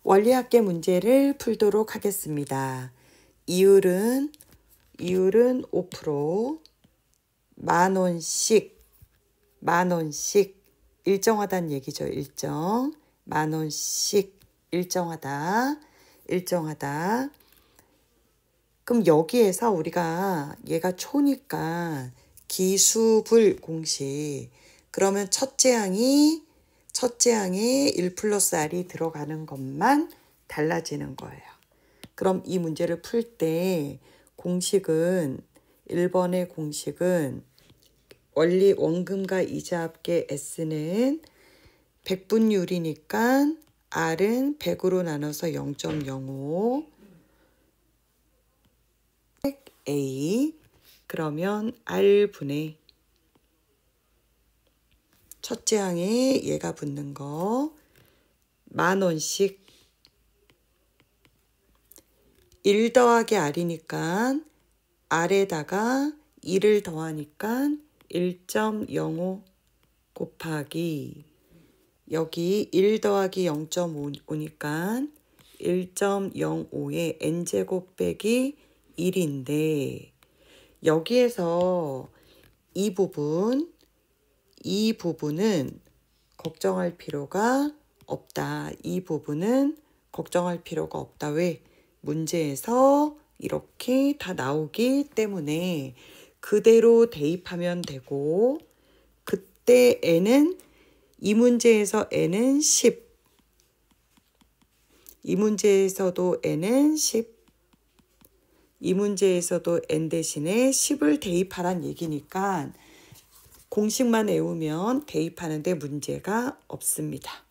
원리합계 문제를 풀도록 하겠습니다. 이율은 5%, 만원씩 일정하다는 얘기죠. 만원씩 일정하다. 그럼 여기에서 우리가 얘가 초니까 기수불 공식. 그러면 첫째 항에 1 플러스 R이 들어가는 것만 달라지는 거예요. 그럼 이 문제를 풀 때 공식은 1번의 공식은 원리 원금과 이자 합계 S는 백분율이니까 R은 100으로 나눠서 0.05 A 그러면 R분의 첫째 항에 얘가 붙는 거 만원씩 1 더하기 R이니까 R에다가 2를 더하니까 1.05 곱하기 여기 1 더하기 0.5니까 1.05에 n제곱 빼기 1인데 여기에서 이 부분은 걱정할 필요가 없다. 왜? 문제에서 이렇게 다 나오기 때문에 그대로 대입하면 되고 그때 n은 이 문제에서 n은 10. 이 문제에서도 n은 10. 이 문제에서도 n 대신에 10을 대입하란 얘기니까 공식만 외우면 대입하는데 문제가 없습니다.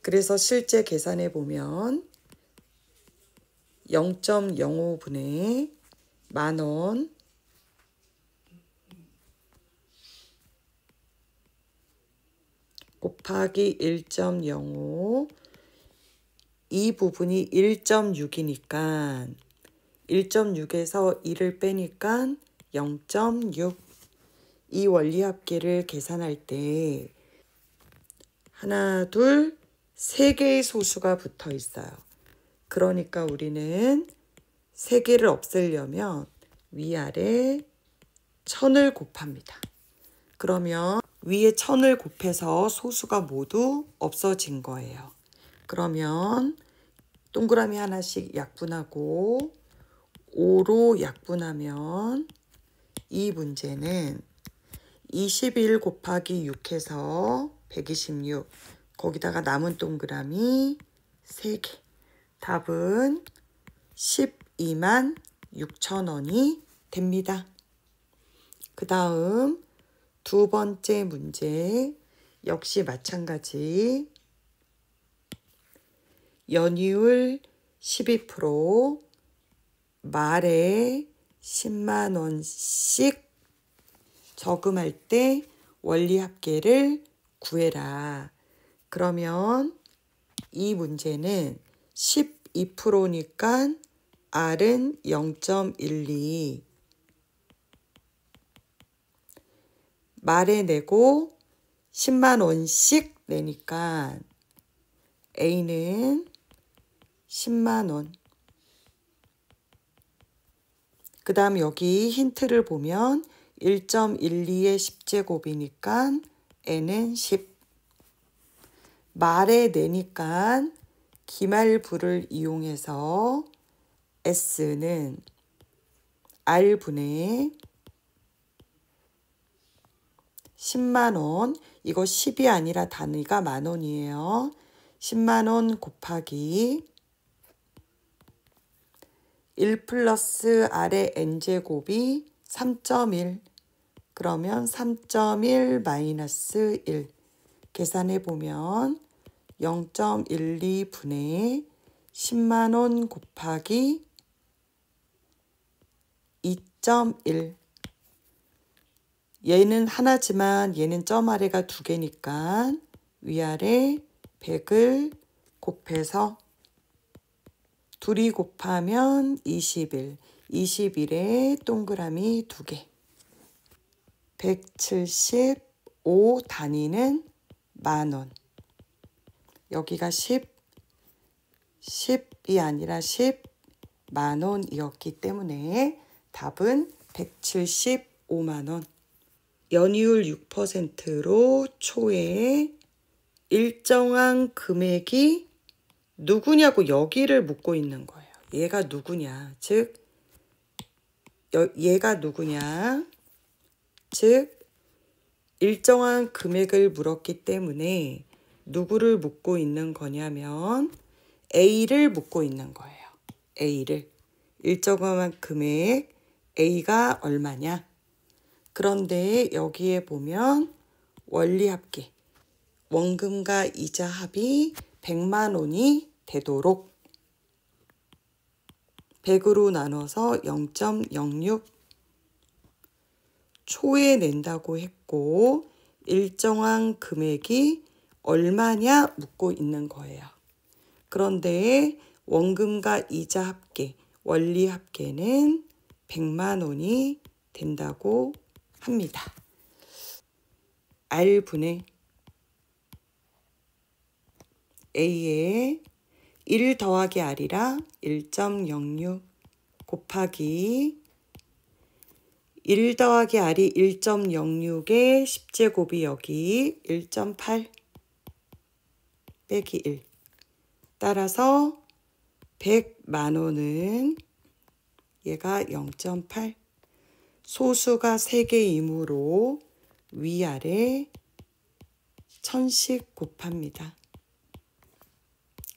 그래서 실제 계산해 보면 0.05분의 만원 곱하기 1.05 이 부분이 1.6이니까 1.6에서 1을 빼니까 0.6 이 원리합계를 계산할 때 하나, 둘, 세 개의 소수가 붙어 있어요. 그러니까 우리는 세 개를 없애려면 위아래 1000을 곱합니다. 그러면 위에 1000을 곱해서 소수가 모두 없어진 거예요. 그러면 동그라미 하나씩 약분하고 5로 약분하면 이 문제는 21 곱하기 6 해서 126 거기다가 남은 동그라미 3개 답은 12만 6천원이 됩니다. 그 다음 두 번째 문제 역시 마찬가지 연이율 12% 말에 10만원씩 저금할 때 원리합계를 구해라. 그러면 이 문제는 12%니까 R은 0.12 말에 내고 10만원씩 내니까 A는 10만원 그 다음 여기 힌트를 보면 1.12의 10제곱이니까 n은 10 말에 내니까 기말부를 이용해서 S는 R분의 10만원 이거 10이 아니라 단위가 만원이에요. 10만원 곱하기 1 플러스 R의 n제곱이 3.1 그러면 3.1 마이너스 1 계산해 보면 0.12분의 10만원 곱하기 2.1 얘는 하나지만 얘는 점 아래가 두 개니까 위아래 100을 곱해서 둘이 곱하면 21 21에 동그라미 2개 175 단위는 만원 여기가 10 10이 아니라 10만 원이었기 때문에 답은 175만 원. 연이율 6%로 초에 일정한 금액이 누구냐고 여기를 묻고 있는 거예요. 얘가 누구냐. 즉 얘가 누구냐. 즉 일정한 금액을 물었기 때문에 누구를 묻고 있는 거냐면 A를 묻고 있는 거예요. A를. 일정한 금액 A가 얼마냐. 그런데 여기에 보면 원리합계 원금과 이자 합이 100만 원이 되도록 100으로 나눠서 0.06 초에 낸다고 했고 일정한 금액이 얼마냐 묻고 있는 거예요. 그런데 원금과 이자 합계, 원리 합계는 100만 원이 된다고 합니다. R분의 A의 1 더하기 R이라 1.06 곱하기 1 더하기 R이 1.06의 10제곱이 여기 1.8 빼기 1. 따라서 100만 원은 얘가 0.8. 소수가 3개이므로 위아래 1000씩 곱합니다.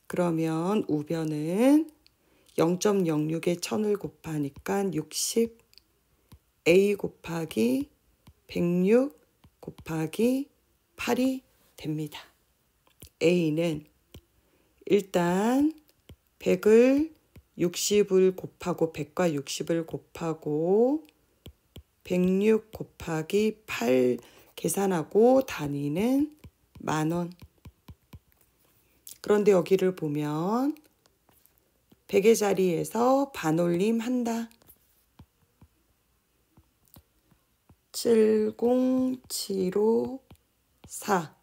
그러면 우변은 0.06에 1000을 곱하니까 60 A 곱하기 106 곱하기 8이 됩니다. A는 일단 100을 60을 곱하고 100과 60을 곱하고 106 곱하기 8 계산하고 단위는 만원. 그런데 여기를 보면 100의 자리에서 반올림 한다. 70754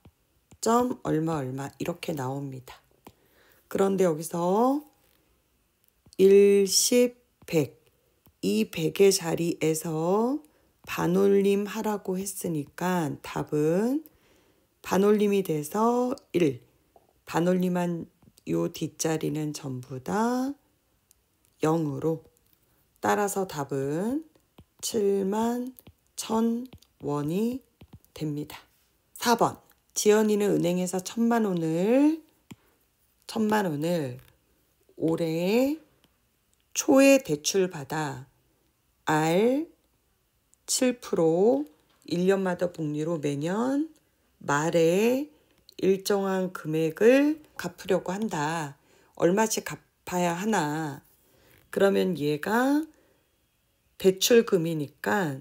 점 얼마 얼마 이렇게 나옵니다. 그런데 여기서 1, 10, 100 이 100의 자리에서 반올림 하라고 했으니까 답은 반올림이 돼서 1. 반올림한 요 뒷자리는 전부 다 0으로 따라서 답은 71,000원이 됩니다. 4번 지연이는 은행에서 1000만 원을 올해 초에 대출받아 R 7% 1년마다 복리로 매년 말에 일정한 금액을 갚으려고 한다. 얼마씩 갚아야 하나. 그러면 얘가 대출금이니까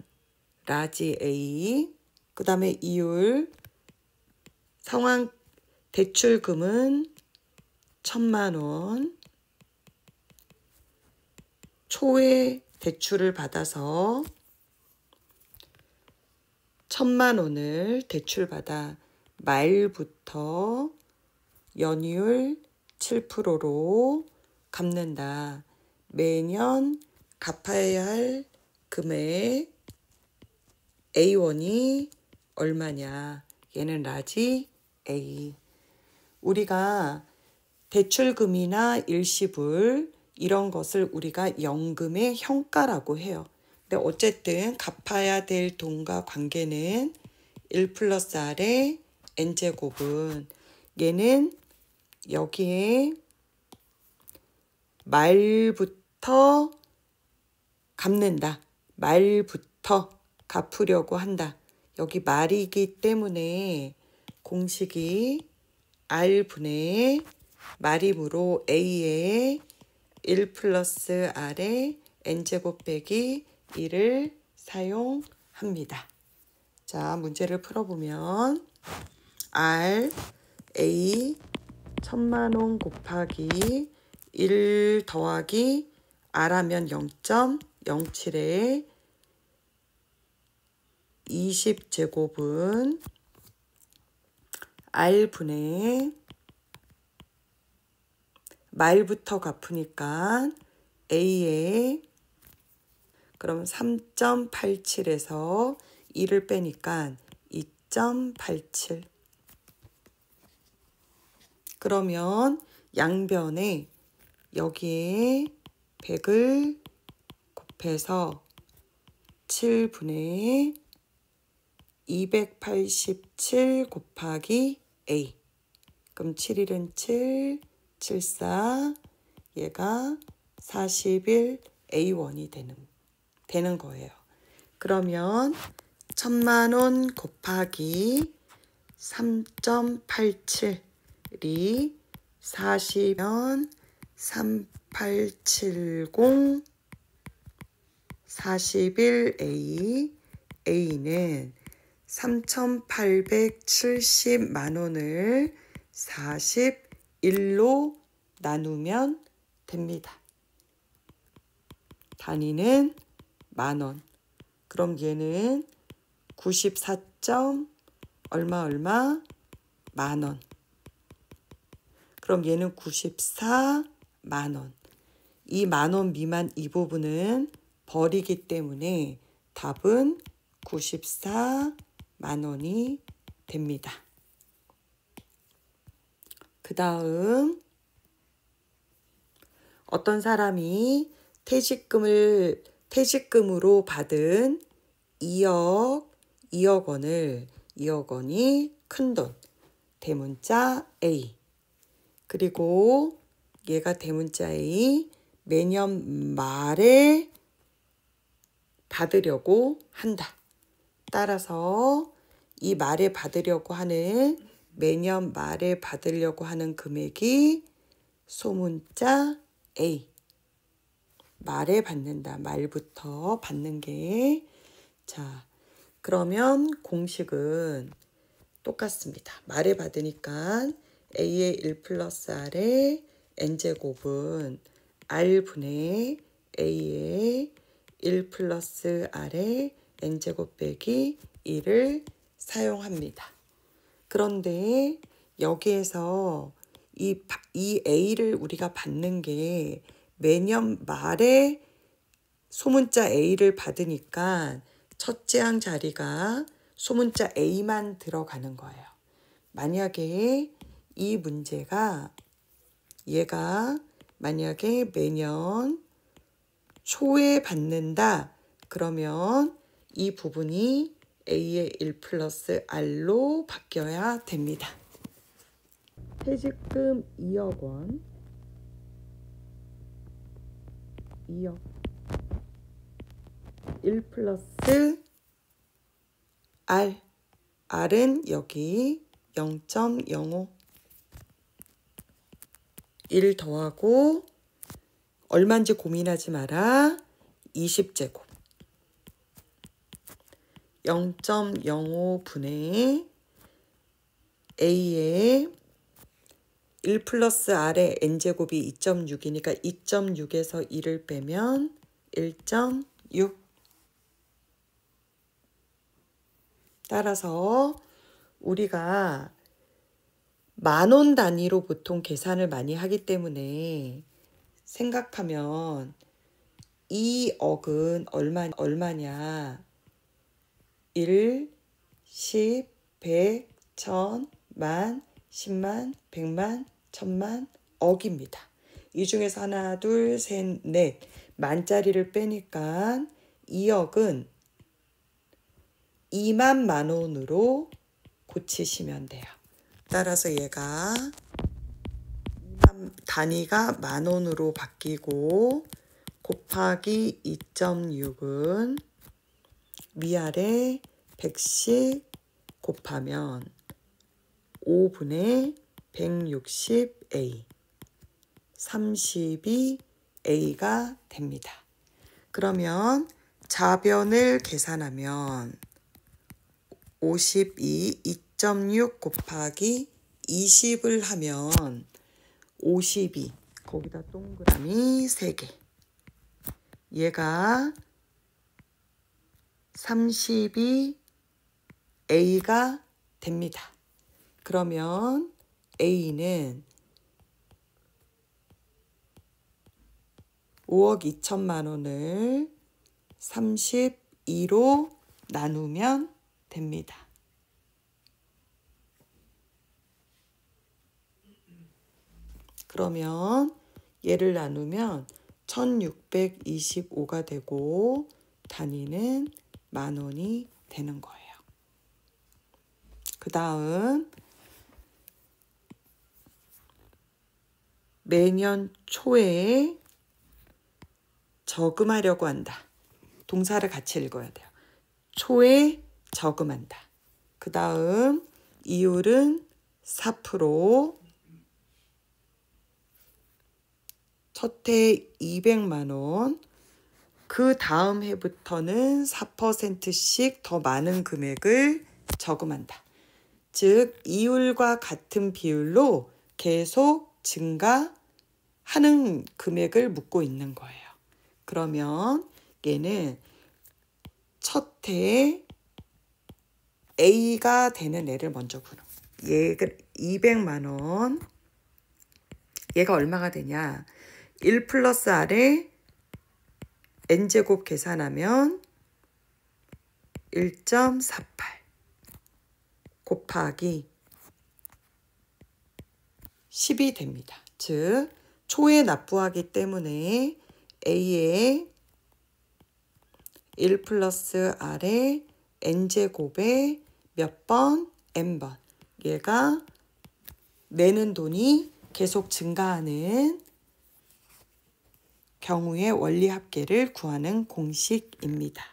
라지 A 그 다음에 이율 상환 대출금은 1000만 원 초에 대출을 받아서 1000만 원을 대출받아 말부터 연이율 7%로 갚는다. 매년 갚아야 할 금액 A1이 얼마냐. 얘는 라지 A. 우리가 대출금이나 일시불 이런 것을 우리가 연금의 형가라고 해요. 근데 어쨌든 갚아야 될 돈과 관계는 1 플러스 R의 N제곱은 얘는 여기에 말부터 갚는다. 말부터 갚으려고 한다. 여기 말이기 때문에 공식이 R분의 말이므로 A의 1 플러스 R의 N제곱 빼기 1을 사용합니다. 자, 문제를 풀어보면 R, A 1000만 원 곱하기 1 더하기 R 하면 0.07에 20제곱은 R분의 말부터 갚으니까 A에 그럼 3.87에서 2를 빼니까 2.87. 그러면 양변에 여기에 100을 곱해서 7분의 287 곱하기 A. 그럼 7일은 7, 74, 얘가 41 A1이 되는 거예요. 그러면 1000만원 곱하기 3.87이 40면 3870 41A A는 3870만원을 41로 나누면 됩니다. 단위는 만원. 그럼 얘는 94. 얼마 만원. 그럼 얘는 94만원. 이 만원 미만 이 부분은 버리기 때문에 답은 94만원이 됩니다. 그 다음 어떤 사람이 퇴직금으로 받은 2억 원이 큰돈, 대문자 A. 그리고 얘가 대문자 A 매년 말에 받으려고 한다. 따라서 이 말에 받으려고 하는 매년 말에 받으려고 하는 금액이 소문자 A. 말에 받는다. 말부터 받는 게. 자, 그러면 공식은 똑같습니다. 말에 받으니까 A의 1 플러스 R의 N제곱은 R분의 A의 1 플러스 R의 N제곱 빼기 1을 사용합니다. 그런데 여기에서 이 A를 우리가 받는 게 매년 말에 소문자 A를 받으니까 첫째 항 자리가 소문자 A만 들어가는 거예요. 만약에 이 문제가 얘가 만약에 매년 초에 받는다. 그러면 이 부분이 A의 1 플러스 R로 바뀌어야 됩니다. 퇴직금 2억 원. 2억 1 플러스 R. R은 여기 0.05 1 더하고 얼마인지 고민하지 마라. 20제곱 0.05분의 A의 1 플러스 R의 N제곱이 2.6이니까 2.6에서 1을 빼면 1.6. 따라서 우리가 만원 단위로 보통 계산을 많이 하기 때문에 생각하면 2억은 얼마냐? 1, 10, 100, 1000, 만, 10만, 100만, 1000만, 억입니다. 이 중에서 하나, 둘, 셋, 넷 만짜리를 빼니까 2억은 2만 만원으로 고치시면 돼요. 따라서 얘가 단위가 만원으로 바뀌고 곱하기 2.6은 위아래 100씩 곱하면 5분의 160A 32A가 됩니다. 그러면 좌변을 계산하면 52, 2.6 곱하기 20을 하면 52, 거기다 동그라미 3개. 얘가 32A가 됩니다. 그러면 A는 5억 2천만 원을 32로 나누면 됩니다. 그러면 얘를 나누면 1625가 되고 단위는 만 원이 되는 거예요. 그 다음 매년 초에 저금하려고 한다. 동사를 같이 읽어야 돼요. 초에 저금한다. 그 다음 이율은 4%, 첫 해 200만 원, 그 다음 해부터는 4%씩 더 많은 금액을 저금한다. 즉 이율과 같은 비율로 계속 증가하는 금액을 묻고 있는 거예요. 그러면 얘는 첫 해에 A가 되는 애를 먼저 구는 거예요. 얘가 200만 원, 얘가 얼마가 되냐? 1 플러스 R에 N제곱 계산하면 1.48 곱하기 10이 됩니다. 즉 초에 납부하기 때문에 A의 1 플러스 R의 N제곱에 몇 번? N번. 얘가 내는 돈이 계속 증가하는 경우의 원리합계를 구하는 공식입니다.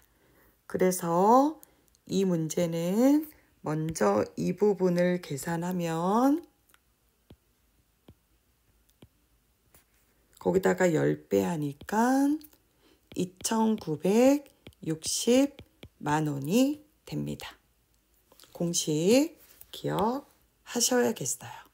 그래서 이 문제는 먼저 이 부분을 계산하면 거기다가 10배 하니까 2,960만 원이 됩니다. 공식 기억하셔야겠어요.